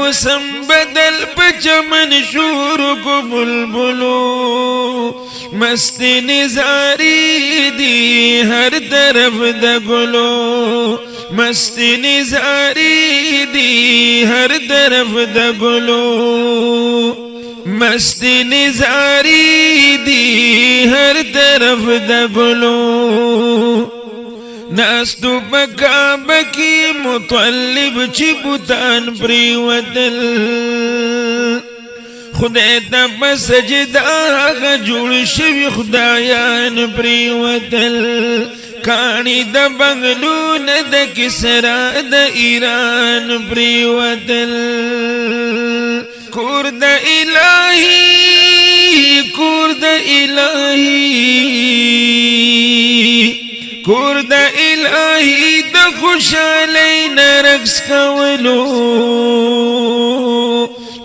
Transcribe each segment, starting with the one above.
موسم بدل پچمن شور کو بلبلو مست نزاری دی ہر طرف د گلو مست نزاری دی ہر طرف د گلو مست نزاری دی ہر طرف د گلو ناستو بکعب کی مطلب چی بوتان پریوتل خدای تا بسجدہ آغا جوڑ شوی خدایان پریوتل کانی دا بنگلون دا کسرا دا ایران پریوتل کور دا الہی کور دا الہی کور دا الہی دا خوشالی نرقص کولو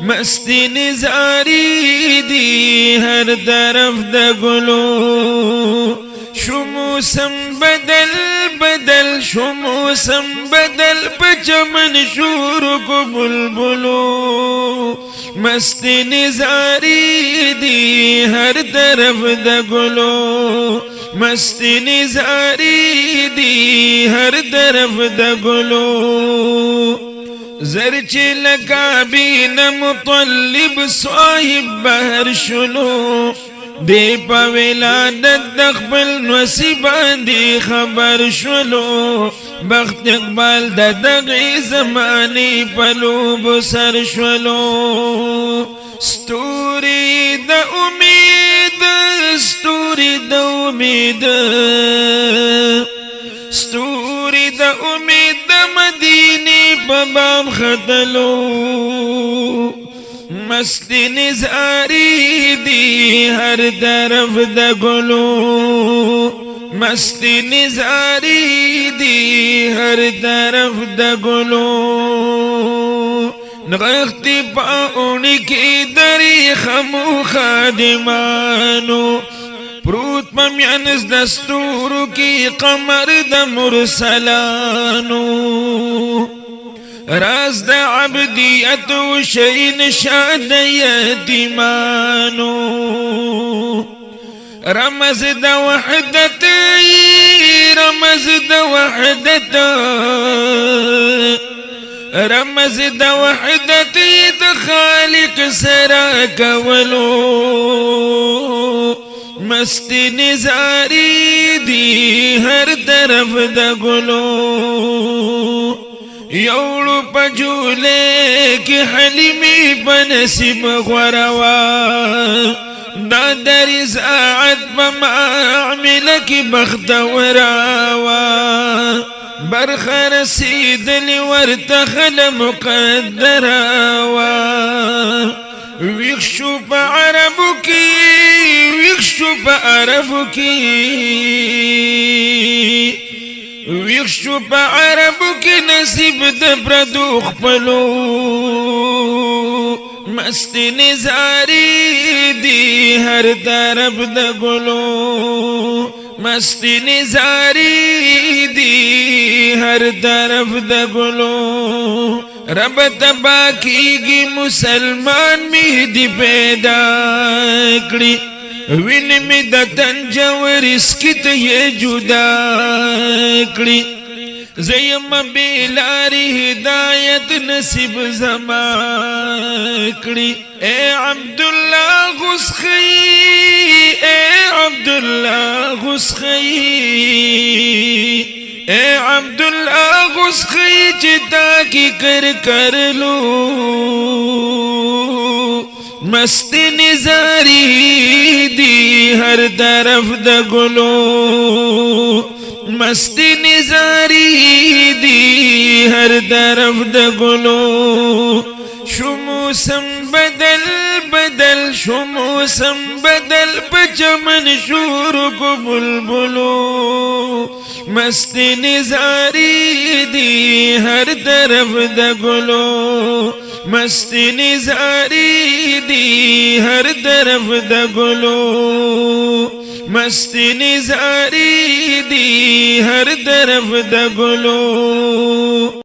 مست نزاری دی ہر طرف دا گلو شموسم بدل بدل شموسم بدل پچمن شور کو بلبلو مست نزاری دی ہر طرف دا گلو مست نزاری دی ہر طرف دا گلو زرچ لکا بین مطلب صاحب بہر شلو دے پا ولادت دخبل نصیبان دی خبر شلو بخت اقبال دا دغی زمانی پلو بسر شلو ستوری دا امید ستوری دا امید ستوری دا امید دا مدینی پا باب خطلو مست نزاری دی ہر طرف دا گلو مست نزاری دی ہر طرف دا گلو نغختی پاؤنی کی دری خمو خادمانو پروت پمیانس دستورو کی قمر دا مرسلانو راز دا عبدیت و شئین شاد یتیمانو رمز دا وحدت رمز دا وحدت رمز دا وحدت دا خالق سرا کولو مست نزاری دی ہر طرف دا گلو یوڑو پجولے کی حلیمی بنسیم غوروا دادر زاعت بمعامل کی بخت وراوا برخر سیدل ورتخل مقدراوا ویخشو پا عربو کی ویخشو پا عربو کی ویخشو پا عربو کی نصیب دا پردوخ پلو مست نزاری دی ہر طرف دا گلو مست نزاری دی ہر طرف دا گلو رب تبا کی گی مسلمان مہدی پیدا کری وین می د تنجور اسکت یہ جدا کری زیم بیلاری ہدایت نصیب زما کری اے عبداللہ غسخی اے عبداللہ غسخی اے عبداللہ غسخی چتا کی کر لو مست نزاری دی ہر طرف دا گلو مست نزاری دی ہر طرف دا گلو شموسم بدل بدل شموسم بدل پچمن شور کو بلبلو مست نزاری دی ہر طرف دا گلو مست نزاری دی ہر طرف دا گلو مست نزاری دی ہر طرف دا گلو